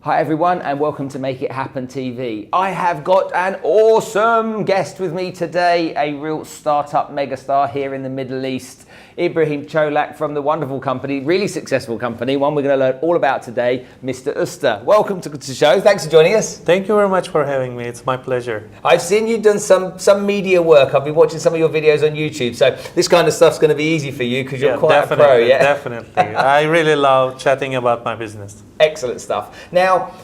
Hi everyone and welcome to Make It Happen TV. I have got an awesome guest with me today, a real startup megastar here in the Middle East, Ibrahim Colak from the wonderful company, really successful company, one we're going to learn all about today, Mr. Usta. Welcome to the show. Thanks for joining us. Thank you very much for having me. It's my pleasure. I've seen you've done some media work. I've been watching some of your videos on YouTube, so this kind of stuff's going to be easy for you because you're quite a pro, yeah? Definitely. I really love chatting about my business. Excellent stuff. Now,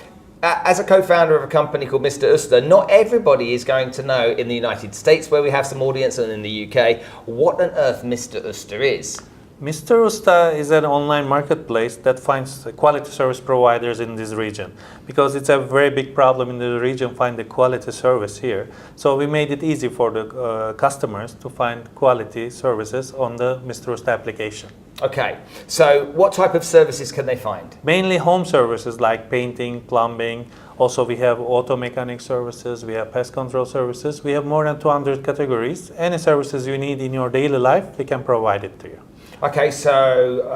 as a co-founder of a company called Mr. Usta, not everybody is going to know in the United States, where we have some audience, and in the UK, what on earth Mr. Usta is. Mr. Usta is an online marketplace that finds quality service providers in this region, because it's a very big problem in the region find the quality service here. So we made it easy for the customers to find quality services on the Mr. Usta application. Okay, so what type of services can they find? Mainly home services like painting, plumbing. Also we have auto mechanic services, we have pest control services. We have more than 200 categories. Any services you need in your daily life, we can provide it to you. Okay, so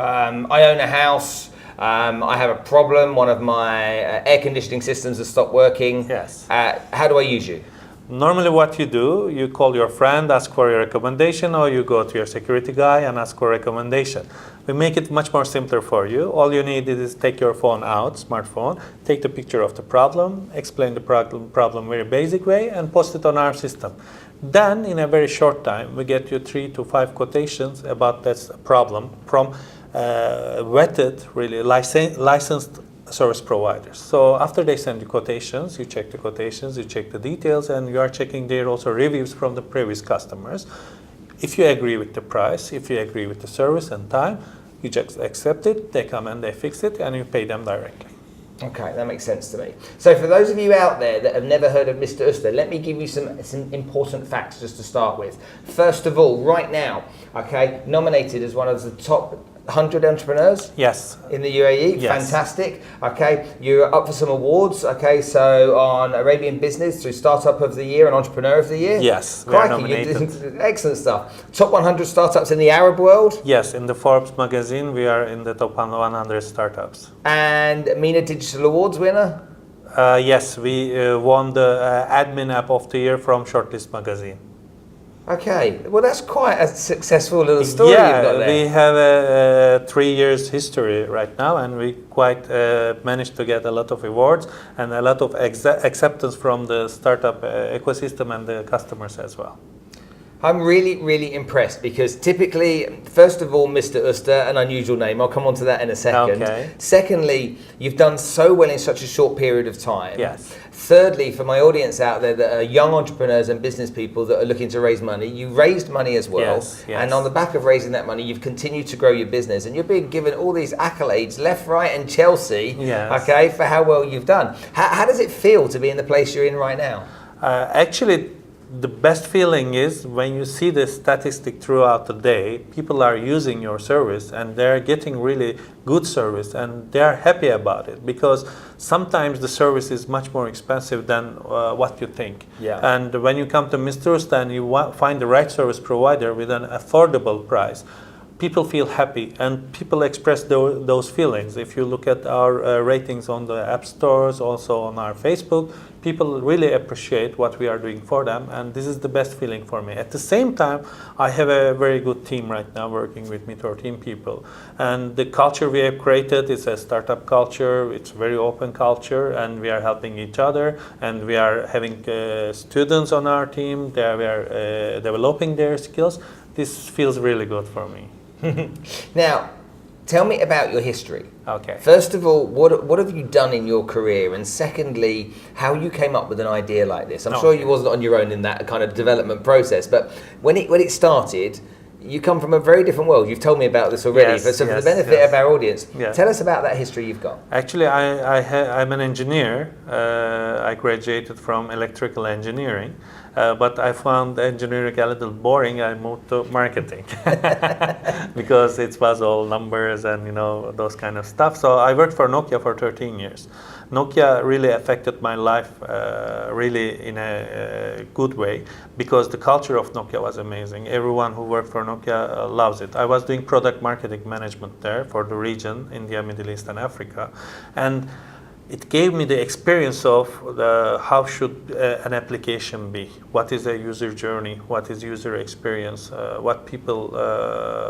I own a house. I have a problem. One of my air conditioning systems has stopped working. Yes. How do I use you? Normally what you do, you call your friend, ask for a recommendation, or you go to your security guy and ask for a recommendation. We make it much more simpler for you. All you need is take your phone out, smartphone, take the picture of the problem, explain the problem very basic way, and post it on our system. Then, in a very short time, we get you 3 to 5 quotations about that problem from vetted, really licensed service providers. So after they send you quotations, you check the quotations, you check the details, and you are checking there also reviews from the previous customers. If you agree with the price, if you agree with the service and time, you just accept it, they come and they fix it, and you pay them directly. Okay, that makes sense to me. So for those of you out there that have never heard of Mr. Usta, let me give you some important facts just to start with. First of all, right now, okay, nominated as one of the top 100 entrepreneurs. Yes. In the UAE. Yes. Fantastic. Okay, you're up for some awards. Okay, so on Arabian Business through Startup of the Year and Entrepreneur of the Year. Yes. Crikey, you did excellent stuff. Top 100 startups in the Arab world. Yes, in the Forbes magazine, we are in the top 100 startups. And MENA Digital Awards winner. Yes, we won the Admin App of the Year from Shortlist magazine. Okay, well that's quite a successful little story you've got there. We have a 3 years history right now, and we quite managed to get a lot of awards and a lot of acceptance from the startup ecosystem and the customers as well. I'm really impressed because typically, first of all, Mr. Usta, an unusual name, I'll come on to that in a second. Okay. Secondly, you've done so well in such a short period of time. Yes. Thirdly, for my audience out there that are young entrepreneurs and business people that are looking to raise money, you raised money as well. Yes, yes. And on the back of raising that money, you've continued to grow your business, and you're being given all these accolades, left, right, and Chelsea, yes, okay, for how well you've done. How does it feel to be in the place you're in right now? Actually, the best feeling is when you see the statistic throughout the day, people are using your service and they're getting really good service and they're happy about it, because sometimes the service is much more expensive than what you think. Yeah. And when you come to Mr. Usta and you find the right service provider with an affordable price, people feel happy and people express those feelings. If you look at our ratings on the app stores, also on our Facebook, people really appreciate what we are doing for them, and this is the best feeling for me. At the same time, I have a very good team right now working with me, 13 people. And the culture we have created is a startup culture, it's a very open culture, and we are helping each other, and we are having students on our team, we are developing their skills. This feels really good for me. Now, tell me about your history. Okay. First of all, what have you done in your career? And secondly, how you came up with an idea like this? I'm sure you wasn't on your own in that kind of development process, but when it started, you come from a very different world. You've told me about this already, yes, but so yes, for the benefit yes. of our audience, yes. Tell us about that history you've got. Actually, I'm an engineer. I graduated from electrical engineering, but I found engineering a little boring. I moved to marketing because it was all numbers and those kind of stuff. So I worked for Nokia for 13 years. Nokia really affected my life really in a good way, because the culture of Nokia was amazing. Everyone who worked for Nokia loves it. I was doing product marketing management there for the region, India, Middle East and Africa. And it gave me the experience of how should an application be, what is a user journey, what is user experience, what people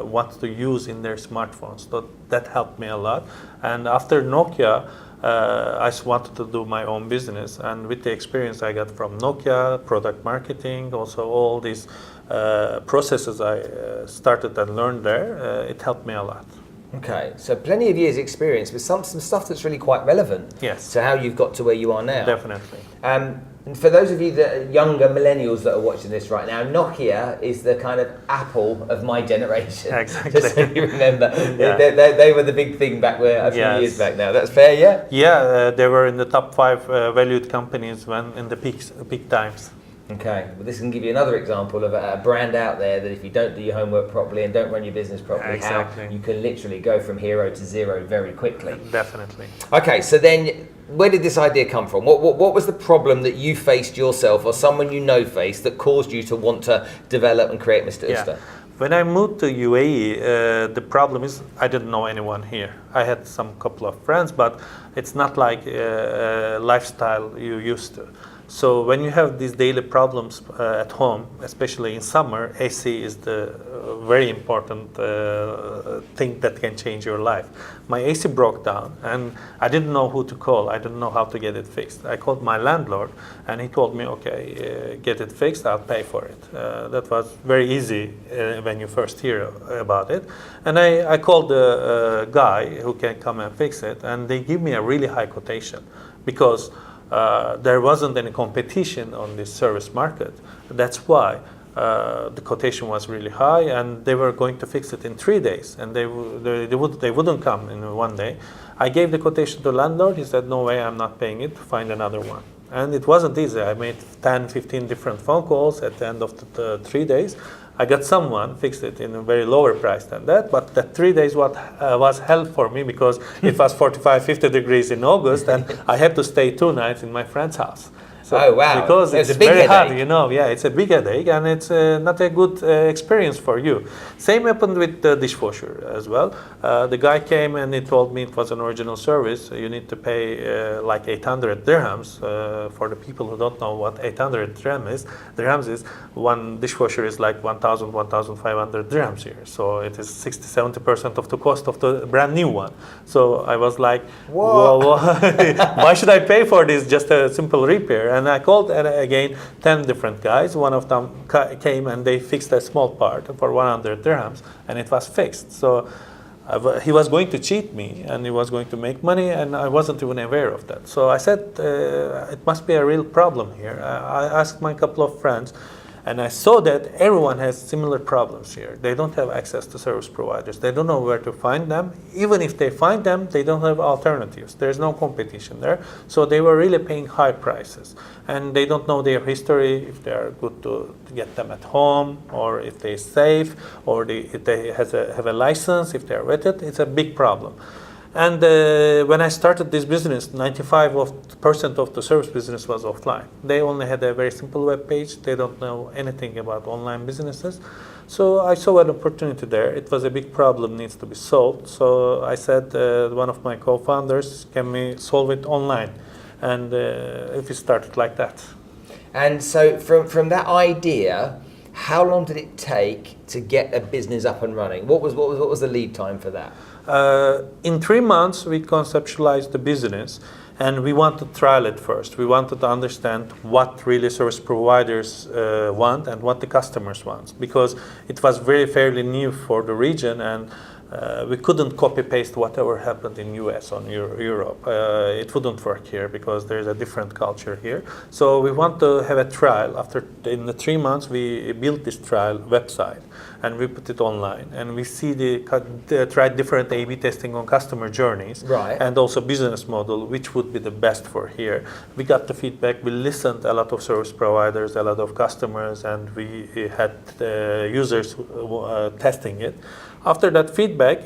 want to use in their smartphones. So that helped me a lot. And after Nokia, I wanted to do my own business, and with the experience I got from Nokia, product marketing, also all these processes I started and learned there, it helped me a lot. Okay, so plenty of years experience with some stuff that's really quite relevant to how you've got to where you are now. Definitely. And for those of you that are younger millennials that are watching this right now, Nokia is the kind of Apple of my generation. Exactly. Just so you remember. Yeah. They were the big thing back where a few years back now. That's fair, yeah? Yeah, they were in the top 5 valued companies when in the peak times. Okay, well this can give you another example of a brand out there that if you don't do your homework properly and don't run your business properly, how you can literally go from hero to zero very quickly. Definitely. Okay, so then where did this idea come from? What was the problem that you faced yourself or someone you know faced that caused you to want to develop and create Mr. Usta? When I moved to UAE, the problem is I didn't know anyone here. I had some couple of friends, but it's not like a lifestyle you used to. So when you have these daily problems at home, especially in summer, AC is the very important thing that can change your life. My AC broke down and I didn't know who to call. I didn't know how to get it fixed. I called my landlord and he told me, okay, get it fixed, I'll pay for it. That was very easy when you first hear about it. And I called the guy who can come and fix it, and they give me a really high quotation because there wasn't any competition on this service market. That's why the quotation was really high, and they were going to fix it in 3 days, and they wouldn't come in 1 day. I gave the quotation to the landlord. He said, no way, I'm not paying it, find another one. And it wasn't easy. I made 10, 15 different phone calls at the end of the 3 days. I got someone fixed it in a very lower price than that, but that 3 days was hell for me because it was 45, 50 degrees in August, and I had to stay 2 nights in my friend's house. So oh wow! Because it's a big very headache. hard, you know. Yeah, it's a big headache, and it's not a good experience for you. Same happened with the dishwasher as well. The guy came and he told me it was an original service. You need to pay like 800 dirhams. For the people who don't know what 800 dirhams is, one dishwasher is like 1,000, 1,500 dirhams here. So it is 60, 70% of the cost of the brand new one. So I was like, whoa, why should I pay for this? Just a simple repair. And I called again 10 different guys. One of them came and they fixed a small part for 100 dirhams, and it was fixed. So he was going to cheat me, and he was going to make money, and I wasn't even aware of that. So I said, it must be a real problem here. I asked my couple of friends, and I saw that everyone has similar problems here. They don't have access to service providers. They don't know where to find them. Even if they find them, they don't have alternatives. There's no competition there. So they were really paying high prices. And they don't know their history, if they are good to get them at home, or if they're safe, or if they have a license, if they're vetted. It's a big problem. And when I started this business, 95% of the service business was offline. They only had a very simple web page. They don't know anything about online businesses. So I saw an opportunity there. It was a big problem, needs to be solved. So I said, one of my co-founders, can we solve it online? And if we started like that. And so from that idea, how long did it take to get a business up and running? What was the lead time for that? In 3 months, we conceptualized the business, and we wanted to trial it first. We wanted to understand what really service providers want and what the customers want, because it was fairly new for the region, and we couldn't copy-paste whatever happened in US or Europe. It wouldn't work here because there's a different culture here. So we want to have a trial. In the 3 months, we built this trial website and we put it online. And we tried different A/B testing on customer journeys, and also business model, which would be the best for here. We got the feedback. We listened a lot of service providers, a lot of customers, and we had users testing it. After that feedback,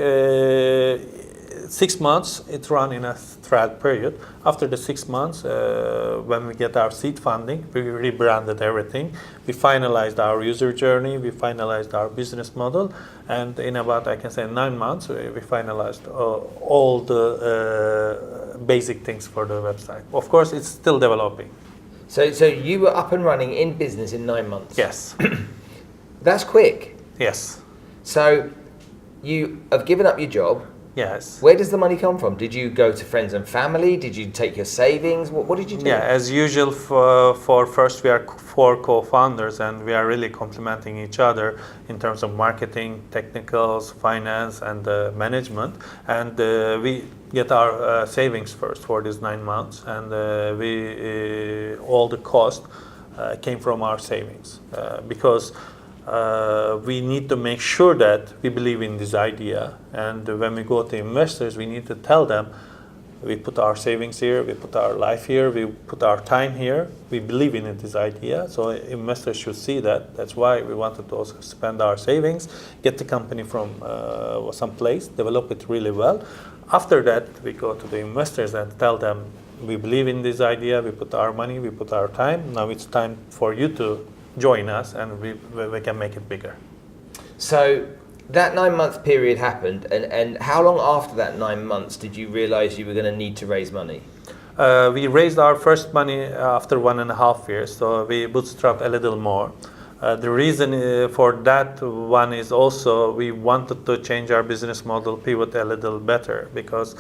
6 months, it ran in a trial period. After the 6 months, when we get our seed funding, we rebranded everything. We finalized our user journey, we finalized our business model, and in about, I can say, 9 months, we finalized all the basic things for the website. Of course, it's still developing. So you were up and running in business in 9 months? Yes. That's quick. Yes. So you have given up your job. Yes. Where does the money come from? Did you go to friends and family? Did you take your savings? What did you do? Yeah, as usual, for first we are 4 co-founders, and we are really complementing each other in terms of marketing, technicals, finance, and management. And we get our savings first for these 9 months, and all the cost came from our savings because we need to make sure that we believe in this idea, and when we go to investors, we need to tell them we put our savings here, we put our life here, we put our time here, we believe in this idea, so investors should see that. That's why we wanted to also spend our savings, get the company from some place, develop it really well. After that, we go to the investors and tell them we believe in this idea, we put our money, we put our time, now it's time for you to join us, and we can make it bigger. So that 9-month period happened, and how long after that 9 months did you realize you were going to need to raise money? We raised our first money after 1.5 years, so we bootstrapped a little more. The reason for that one is also we wanted to change our business model, pivot a little better, because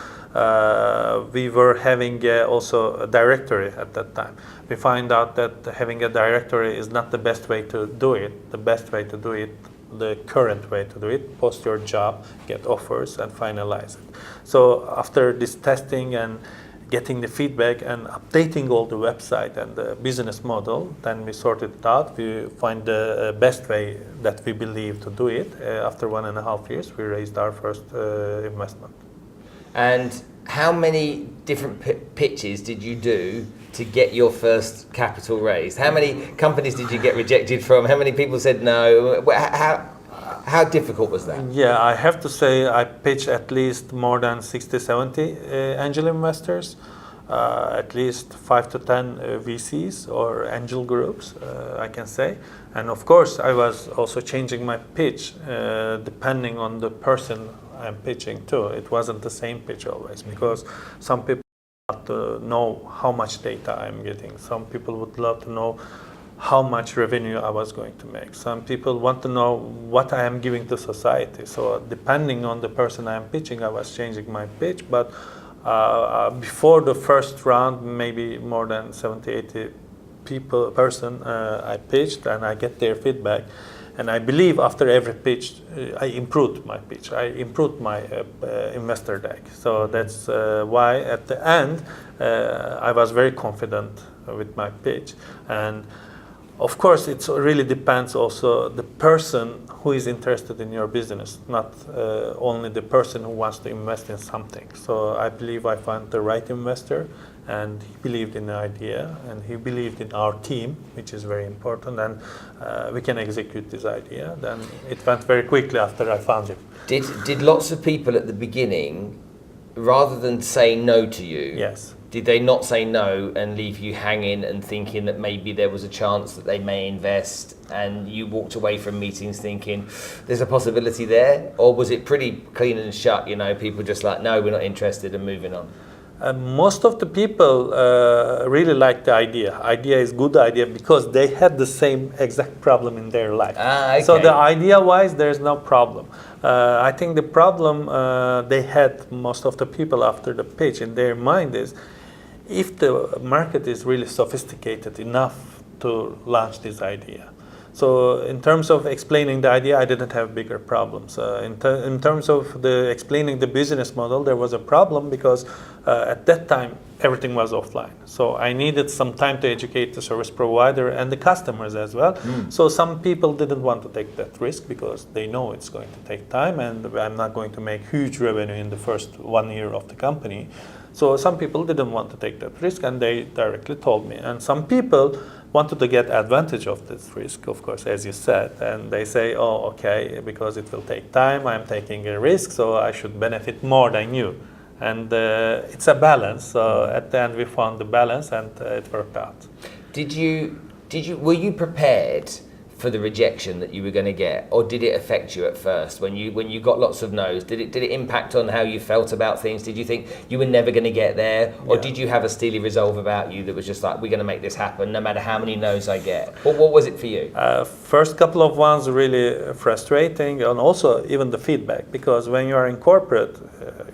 we were having also a directory at that time. We find out that having a directory is not the best way to do it. The best way to do it, the current way to do it, post your job, get offers, and finalize it. So after this testing and getting the feedback and updating all the website and the business model, then we sorted it out. We find the best way that we believe to do it. After 1.5 years, we raised our first investment. And how many different pitches did you do to get your first capital raised? How many companies did you get rejected from? How many people said no? How difficult was that? Yeah, I have to say I pitched at least more than 60, 70 angel investors, at least 5 to 10 VCs or angel groups, I can say. And of course, I was also changing my pitch depending on the person I'm pitching to. It wasn't the same pitch always, because some people want to know how much data I'm getting. Some people would love to know how much revenue I was going to make. Some people want to know what I am giving to society. So depending on the person I am pitching, I was changing my pitch. But before the first round, maybe more than 70, 80 person I pitched, and I get their feedback. And I believe after every pitch, I improved my pitch. I improved my investor deck. So that's why at the end, I was very confident with my pitch. And of course, it really depends also the person who is interested in your business, not only the person who wants to invest in something. So I believe I found the right investor, and he believed in the idea, and he believed in our team, which is very important, and we can execute this idea. Then it went very quickly after I found him. Did lots of people at the beginning, rather than say no to you, Yes. did they not say no and leave you hanging and thinking that maybe there was a chance that they may invest, and you walked away from meetings thinking there's a possibility there? Or was it pretty clean and shut, people just like, no, we're not interested, and moving on? Most of the people really like the idea. Idea is good idea because they had the same exact problem in their life. Okay. So the idea-wise, there's no problem. I think the problem they had, most of the people after the pitch in their mind is, if the market is really sophisticated enough to launch this idea. So in terms of explaining the idea, I didn't have bigger problems. In terms of explaining the business model, there was a problem because at that time, everything was offline. So I needed some time to educate the service provider and the customers as well. So some people didn't want to take that risk because they know it's going to take time, and I'm not going to make huge revenue in the first 1 year of the company. So some people didn't want to take that risk, and they directly told me. And some people, wanted to get advantage of this risk, of course, as you said, and they say, oh, okay, because it will take time, I'm taking a risk, so I should benefit more than you. And it's a balance. So at the end, we found the balance, and it worked out. Were you prepared for the rejection that you were going to get, or did it affect you at first when you got lots of no's? Did it impact on how you felt about things? Did you think you were never going to get there, or did you have a steely resolve about you that was just like, we're going to make this happen no matter how many no's I get? What was it for you? First couple of ones really frustrating, and also even the feedback, because when you are in corporate,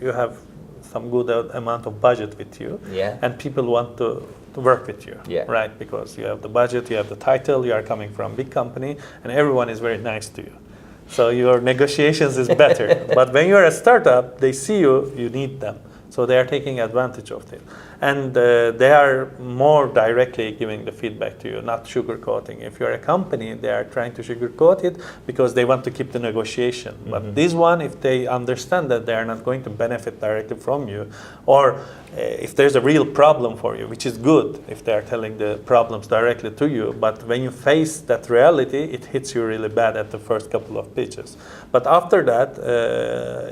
you have some good amount of budget with you, and people want to work with you, right? Because you have the budget, you have the title, you are coming from a big company, and everyone is very nice to you. So your negotiations is better. But when you're a startup, they see you need them. So they are taking advantage of it. And they are more directly giving the feedback to you, not sugarcoating. If you're a company, they are trying to sugarcoat it because they want to keep the negotiation. But this one, if they understand that they are not going to benefit directly from you, or if there's a real problem for you, which is good if they are telling the problems directly to you, but when you face that reality, it hits you really bad at the first couple of pitches. But after that,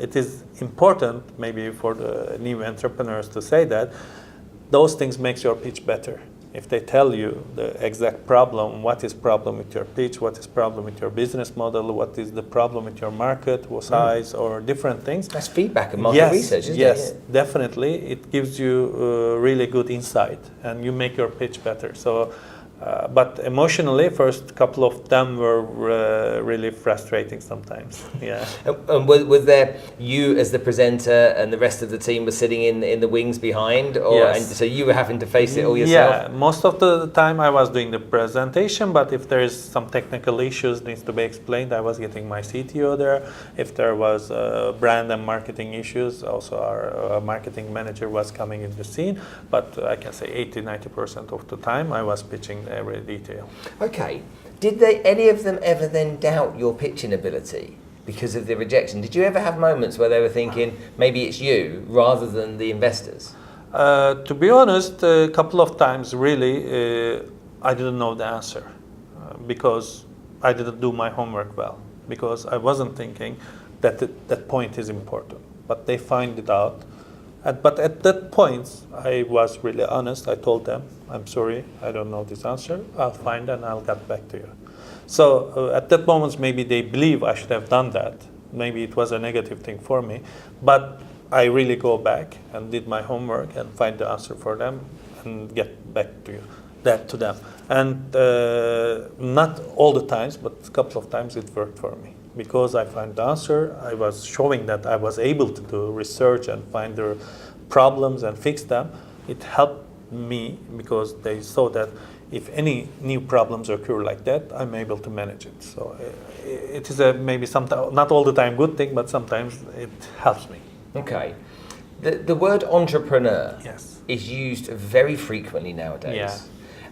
it is important maybe for the new entrepreneurs to say that those things makes your pitch better. If they tell you the exact problem, what is problem with your pitch, what is problem with your business model, what is the problem with your market, size, or different things. That's feedback and market research, isn't it? Yes, definitely. It gives you really good insight, and you make your pitch better. So, but emotionally, first couple of them were really frustrating sometimes. Yeah. And was there you as the presenter and the rest of the team were sitting in the wings behind, or and so you were having to face it all yourself? Yeah, most of the time I was doing the presentation, but if there is some technical issues needs to be explained, I was getting my CTO there. If there was brand and marketing issues, also our marketing manager was coming in the scene. But I can say 80-90% of the time I was pitching every detail. Okay. Did any of them ever then doubt your pitching ability because of the rejection? Did you ever have moments where they were thinking maybe it's you rather than the investors? To be honest, a couple of times really I didn't know the answer because I didn't do my homework well, because I wasn't thinking that that point is important. But they find it out. But at that point, I was really honest. I told them, I'm sorry, I don't know this answer. I'll find and I'll get back to you. So at that moment, maybe they believe I should have done that. Maybe it was a negative thing for me. But I really go back and did my homework and find the answer for them and get back to them. And not all the times, but a couple of times it worked for me. Because I find the answer, I was showing that I was able to do research and find the problems and fix them. It helped me because they saw that if any new problems occur like that, I'm able to manage it. So it is maybe sometimes, not all the time good thing, but sometimes it helps me. Okay. The word entrepreneur Yes. is used very frequently nowadays. Yeah.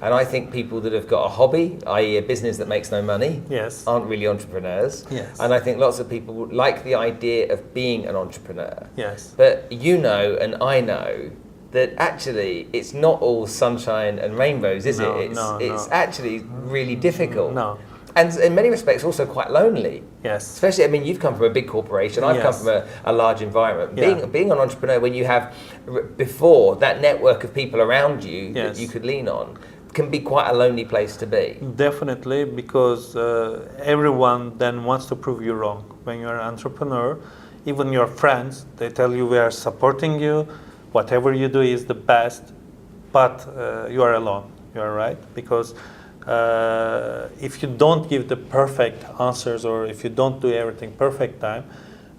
And I think people that have got a hobby, i.e. a business that makes no money, aren't really entrepreneurs. Yes. And I think lots of people like the idea of being an entrepreneur. Yes. But you know and I know that actually it's not all sunshine and rainbows, is it? It's actually really difficult. No. And in many respects also quite lonely. Yes. Especially, I mean, you've come from a big corporation, I've come from a large environment. Being an entrepreneur when you have, before, that network of people around you that you could lean on, can be quite a lonely place to be. Definitely, because everyone then wants to prove you wrong. When you're an entrepreneur, even your friends, they tell you we are supporting you, whatever you do is the best, but you are alone, you are right? Because if you don't give the perfect answers or if you don't do everything perfect time,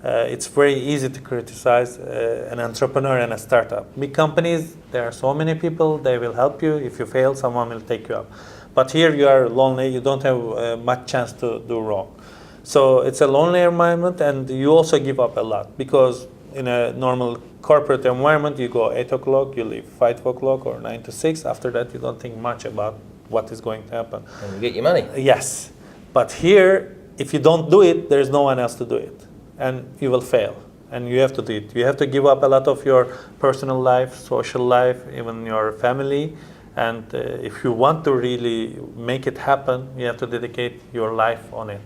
it's very easy to criticize an entrepreneur and a startup. Big companies, there are so many people, they will help you. If you fail, someone will take you up. But here you are lonely, you don't have much chance to do wrong. So it's a lonely environment, and you also give up a lot, because in a normal corporate environment, you go 8 o'clock, you leave 5 o'clock or 9 to 6. After that, you don't think much about what is going to happen. And you get your money. Yes. But here, if you don't do it, there's no one else to do it. And you will fail, and you have to do it. You have to give up a lot of your personal life, social life, even your family, And if you want to really make it happen, you have to dedicate your life on it.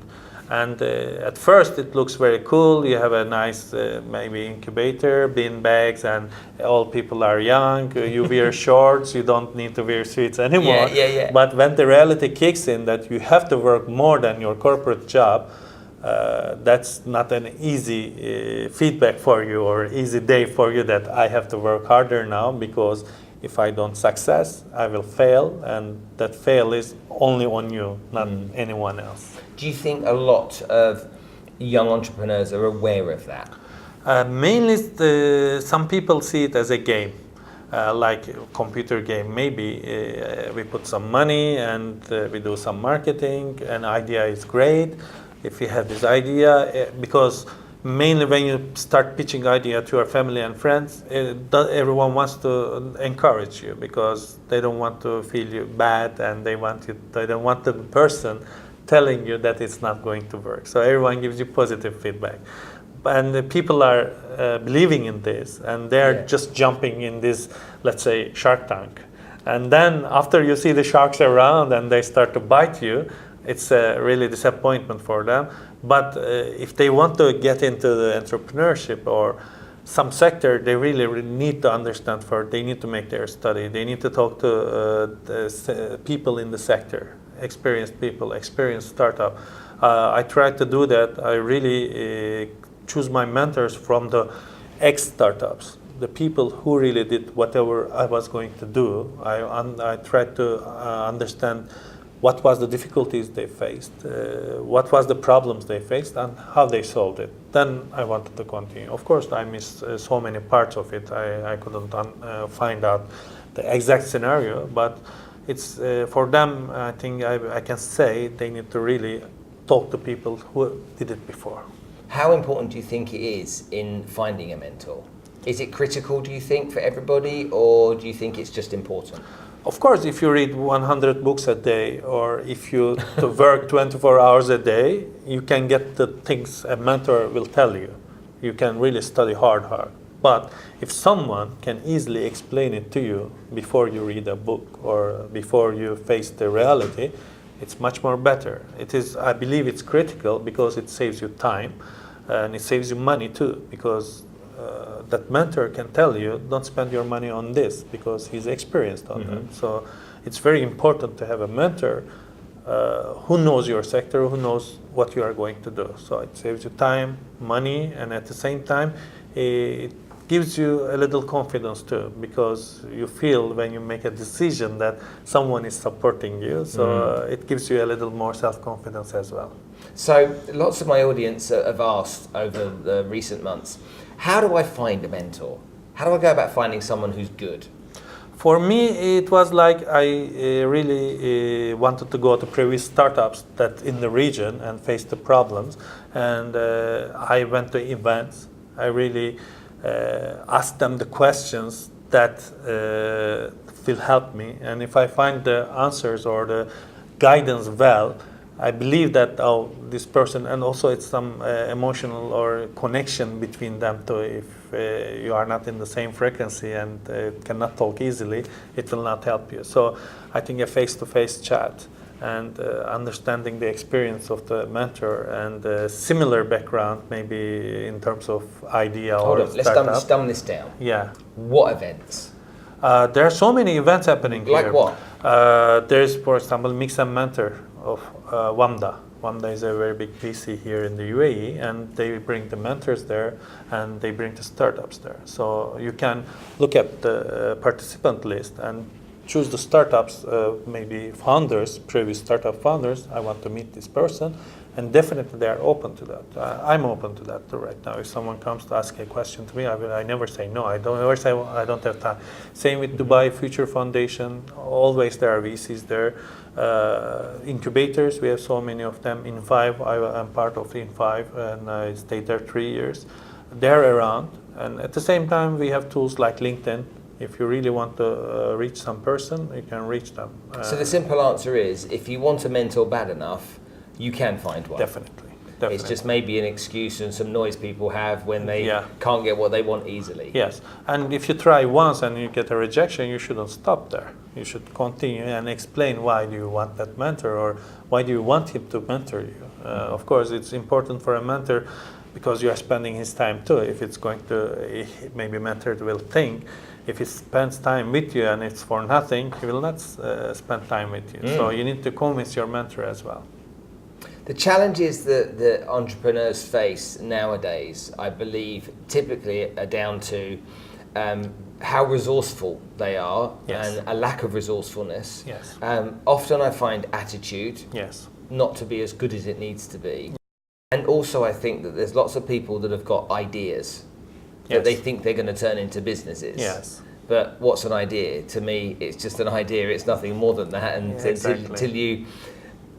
And at first it looks very cool. You have a nice maybe incubator, bean bags, and all people are young. You wear shorts, you don't need to wear suits anymore. Yeah. But when the reality kicks in that you have to work more than your corporate job, that's not an easy feedback for you or easy day for you, that I have to work harder now, because if I don't success, I will fail, and that fail is only on you, not anyone else. Do you think a lot of young entrepreneurs are aware of that? Mainly, some people see it as a game, like a computer game. Maybe we put some money and we do some marketing, and idea is great. If you have this idea, because mainly when you start pitching idea to your family and friends, everyone wants to encourage you, because they don't want to feel you bad, and they don't want the person telling you that it's not going to work. So everyone gives you positive feedback, and the people are believing in this, and they're just jumping in this, let's say, Shark Tank. And then after you see the sharks around and they start to bite you, it's a really disappointment for them. But if they want to get into the entrepreneurship or some sector, they really need to understand first. They need to make their study. They need to talk to people in the sector, experienced people, experienced startup. I try to do that. I really choose my mentors from the ex-startups, the people who really did whatever I was going to do. I try to understand what was the difficulties they faced, what was the problems they faced, and how they solved it. Then I wanted to continue. Of course, I missed so many parts of it. I couldn't find out the exact scenario, but it's for them, I think I can say they need to really talk to people who did it before. How important do you think it is in finding a mentor? Is it critical, do you think, for everybody, or do you think it's just important? Of course, if you read 100 books a day, or if you work 24 hours a day, you can get the things a mentor will tell you. You can really study hard. But if someone can easily explain it to you before you read a book or before you face the reality, it's much more better. It is, I believe it's critical, because it saves you time and it saves you money too, because that mentor can tell you, don't spend your money on this, because he's experienced on that. So it's very important to have a mentor who knows your sector, who knows what you are going to do. So it saves you time, money, and at the same time, it gives you a little confidence too, because you feel when you make a decision that someone is supporting you. So it gives you a little more self-confidence as well. So lots of my audience have asked over the recent months, how do I find a mentor? How do I go about finding someone who's good? For me, it was like I really wanted to go to previous startups that in the region and face the problems. And I went to events. I really asked them the questions that will help me. And if I find the answers or the guidance well, I believe that this person, and also it's some emotional or connection between them too. If you are not in the same frequency and cannot talk easily, it will not help you. So I think a face-to-face chat and understanding the experience of the mentor and similar background, maybe in terms of idea or startup. Let's dumb this down. Yeah. What events? There are so many events happening here. Like what? There's, for example, Mix and Mentor of WAMDA. WAMDA is a very big VC here in the UAE, and they bring the mentors there and they bring the startups there. So you can look at the participant list and choose the startups, maybe founders, previous startup founders. I want to meet this person, and definitely they are open to that. I'm open to that right now. If someone comes to ask a question to me, I never say no. I don't ever say I don't have time. Same with Dubai Future Foundation. Always there are VCs there. Incubators, we have so many of them. In5, I'm part of In5, and I stayed there 3 years. They're around, and at the same time, we have tools like LinkedIn. If you really want to reach some person, you can reach them. So the simple answer is, if you want a mentor bad enough, you can find one. Definitely. Definitely. It's just maybe an excuse and some noise people have when they Yeah. can't get what they want easily. Yes, and if you try once and you get a rejection, you shouldn't stop there. You should continue and explain why do you want that mentor, or why do you want him to mentor you. Of course, it's important for a mentor because you are spending his time too. If it's going to, maybe mentor will think, if he spends time with you and it's for nothing, he will not spend time with you. So you need to convince your mentor as well. The challenges that entrepreneurs face nowadays, I believe, typically are down to how resourceful they are, Yes. and a lack of resourcefulness. Yes. Often I find attitude Yes. not to be as good as it needs to be. And also I think that there's lots of people that have got ideas that Yes. they think they're going to turn into businesses. Yes. But what's an idea? To me, it's just an idea. It's nothing more than that. And until you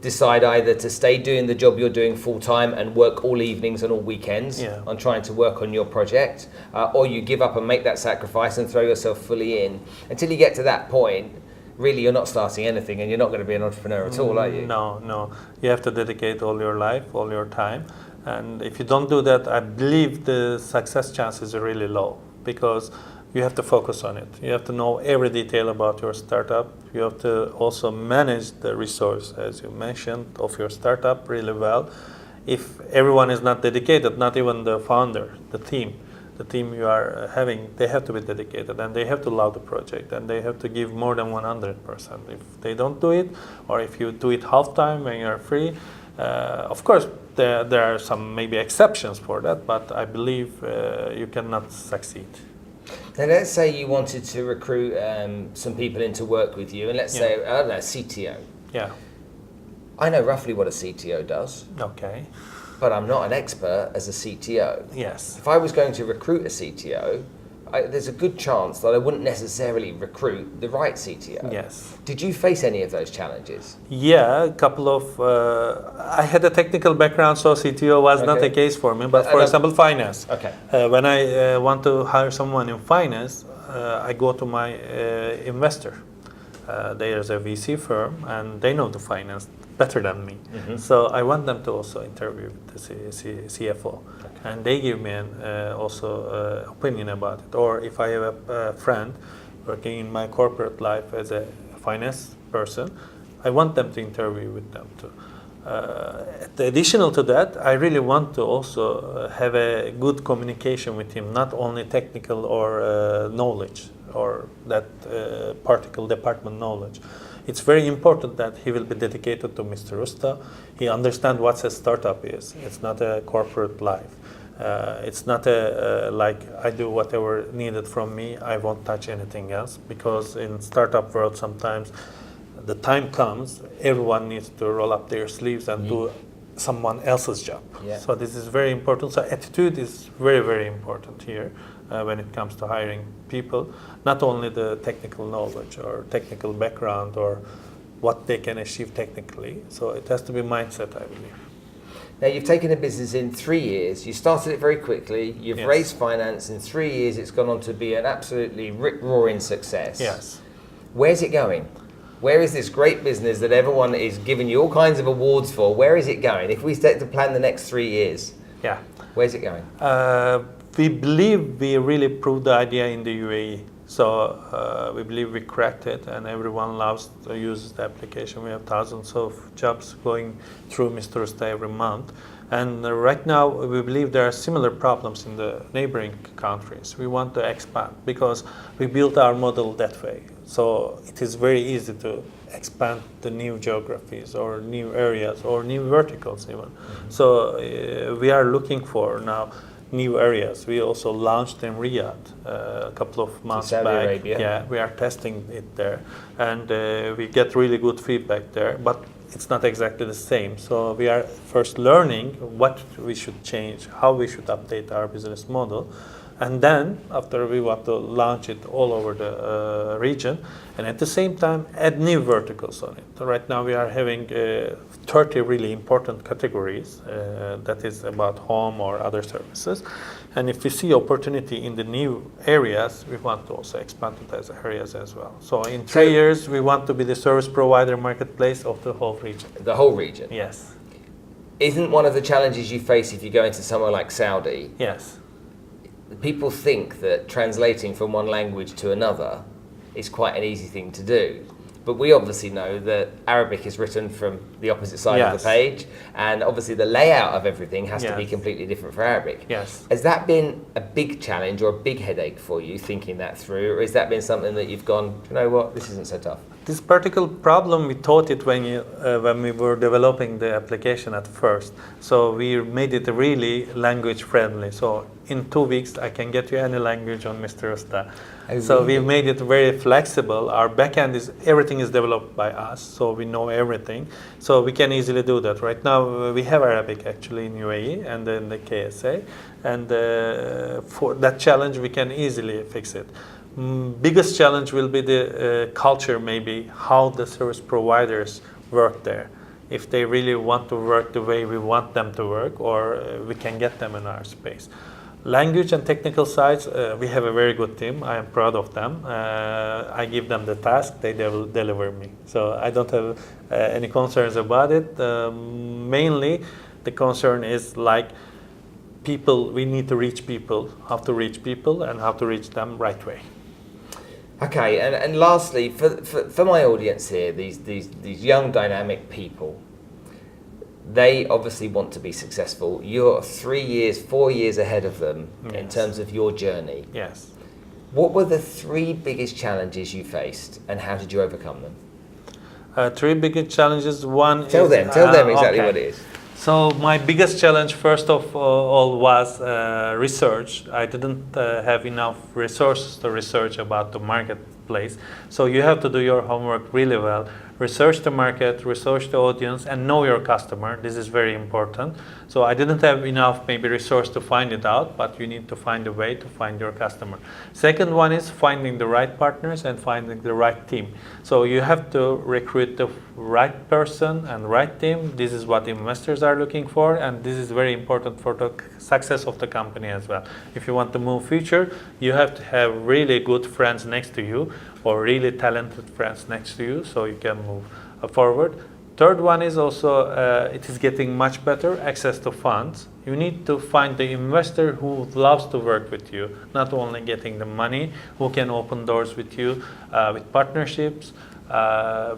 decide either to stay doing the job you're doing full time and work all evenings and all weekends on trying to work on your project, or you give up and make that sacrifice and throw yourself fully in. Until you get to that point, really you're not starting anything and you're not going to be an entrepreneur at all, are you? No. You have to dedicate all your life, all your time. And if you don't do that, I believe the success chances are really low, because you have to focus on it. You have to know every detail about your startup. You have to also manage the resource, as you mentioned, of your startup really well. If everyone is not dedicated, not even the founder, the team you are having, they have to be dedicated and they have to love the project and they have to give more than 100%. If they don't do it, or if you do it half time when you're free, of course there are some maybe exceptions for that, but I believe you cannot succeed. Now let's say you wanted to recruit some people in to work with you, and let's say, I don't know, CTO. Yeah. I know roughly what a CTO does, Okay. but I'm not an expert as a CTO. Yes. If I was going to recruit a CTO, there's a good chance that I wouldn't necessarily recruit the right CTO. Yes. Did you face any of those challenges? Yeah, a couple of. I had a technical background, so CTO was not a case for me. But for example, finance. Okay. When I want to hire someone in finance, I go to my investor. There's a VC firm, and they know the finance better than me. Mm-hmm. So I want them to also interview the CFO, and they give me an also opinion about it. Or if I have a friend working in my corporate life as a finance person, I want them to interview with them too. Additional to that, I really want to also have a good communication with him, not only technical or knowledge or that particular department knowledge. It's very important that he will be dedicated to Mr. Usta. He understands what a startup is. It's not a corporate life. It's not like I do whatever needed from me. I won't touch anything else, because in startup world sometimes the time comes, everyone needs to roll up their sleeves and do someone else's job. Yeah. So this is very important. So attitude is very, very important here when it comes to hiring people. Not only the technical knowledge or technical background or what they can achieve technically. So it has to be mindset, I believe. Now you've taken a business in 3 years. You started it very quickly. You've raised finance in 3 years. It's gone on to be an absolutely rip-roaring success. Yes. Where's it going? Where is this great business that everyone is giving you all kinds of awards for? Where is it going? If we start to plan the next 3 years, where's it going? We believe we really proved the idea in the UAE. So we believe we cracked it, and everyone loves to use the application. We have thousands of jobs going through Mr. Usta every month. And right now, we believe there are similar problems in the neighboring countries. We want to expand because we built our model that way. So it is very easy to expand the new geographies or new areas or new verticals even. Mm-hmm. So we are looking for now new areas. We also launched in Riyadh a couple of months back. Arabia. Yeah, we are testing it there, and we get really good feedback there. But it's not exactly the same. So we are first learning what we should change, how we should update our business model. And then, after, we want to launch it all over the region, and at the same time, add new verticals on it. So right now, we are having 30 really important categories that is about home or other services. And if we see opportunity in the new areas, we want to also expand to those areas as well. So in 3 years, we want to be the service provider marketplace of the whole region. The whole region? Yes. Isn't one of the challenges you face if you go into somewhere like Saudi? Yes. People think that translating from one language to another is quite an easy thing to do. But we obviously know that Arabic is written from the opposite side of the page, and obviously the layout of everything has to be completely different for Arabic. Yes. Has that been a big challenge or a big headache for you, thinking that through, or has that been something that you've gone, you know what, this isn't so tough? This particular problem, we thought it when we were developing the application at first. So we made it really language friendly. So in 2 weeks, I can get you any language on Mr. Usta. So we made it very flexible. Our backend everything is developed by us, so we know everything. So we can easily do that. Right now, we have Arabic actually in UAE and in the KSA. And for that challenge, we can easily fix it. Biggest challenge will be the culture, maybe how the service providers work there. If they really want to work the way we want them to work, or we can get them in our space. Language and technical sides, we have a very good team. I am proud of them. I give them the task, they will deliver me. So I don't have any concerns about it. Mainly, the concern is like people, we need to reach people, how to reach people and how to reach them right way. Okay, and lastly, for my audience here, these young dynamic people, they obviously want to be successful. You're 3 years, 4 years ahead of them in terms of your journey. Yes. What were the 3 biggest challenges you faced, and how did you overcome them? 3 biggest challenges. One Tell them exactly okay. what it is. So my biggest challenge, first of all, was research. I didn't have enough resources to research about the marketplace. So you have to do your homework really well. Research the market, research the audience, and know your customer. This is very important. So I didn't have enough maybe resource to find it out, but you need to find a way to find your customer. Second one is finding the right partners and finding the right team. So you have to recruit the right person and right team. This is what investors are looking for, and this is very important for the success of the company as well. If you want to move future, you have to have really good friends next to you, or really talented friends next to you, so you can move forward. Third one is also, it is getting much better, access to funds. You need to find the investor who loves to work with you, not only getting the money, who can open doors with you, with partnerships,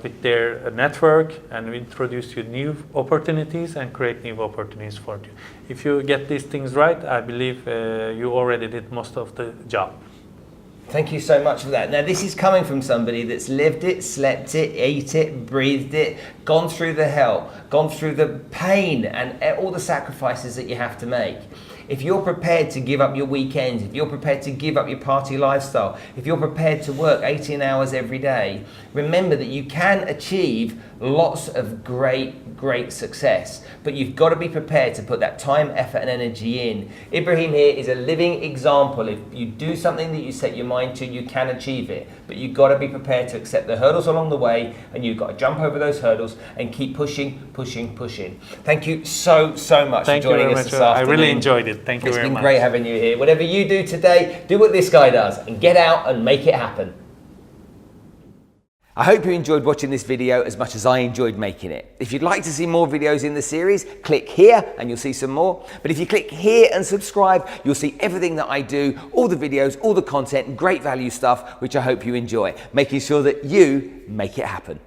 with their network, and introduce you new opportunities and create new opportunities for you. If you get these things right, I believe you already did most of the job. Thank you so much for that. Now, this is coming from somebody that's lived it, slept it, ate it, breathed it, gone through the hell, gone through the pain and all the sacrifices that you have to make. If you're prepared to give up your weekends, if you're prepared to give up your party lifestyle, if you're prepared to work 18 hours every day, remember that you can achieve lots of great success, but you've got to be prepared to put that time, effort and energy in. Ibrahim here is a living example. If you do something that you set your mind to, you can achieve it, but you've got to be prepared to accept the hurdles along the way, and you've got to jump over those hurdles and keep pushing. Thank you so much for joining us this afternoon. I really enjoyed it. Thank you very much. It's been great having you here. Whatever you do today, do what this guy does and get out and make it happen. I hope you enjoyed watching this video as much as I enjoyed making it. If you'd like to see more videos in the series, click here and you'll see some more. But if you click here and subscribe, you'll see everything that I do, all the videos, all the content, great value stuff, which I hope you enjoy, making sure that you make it happen.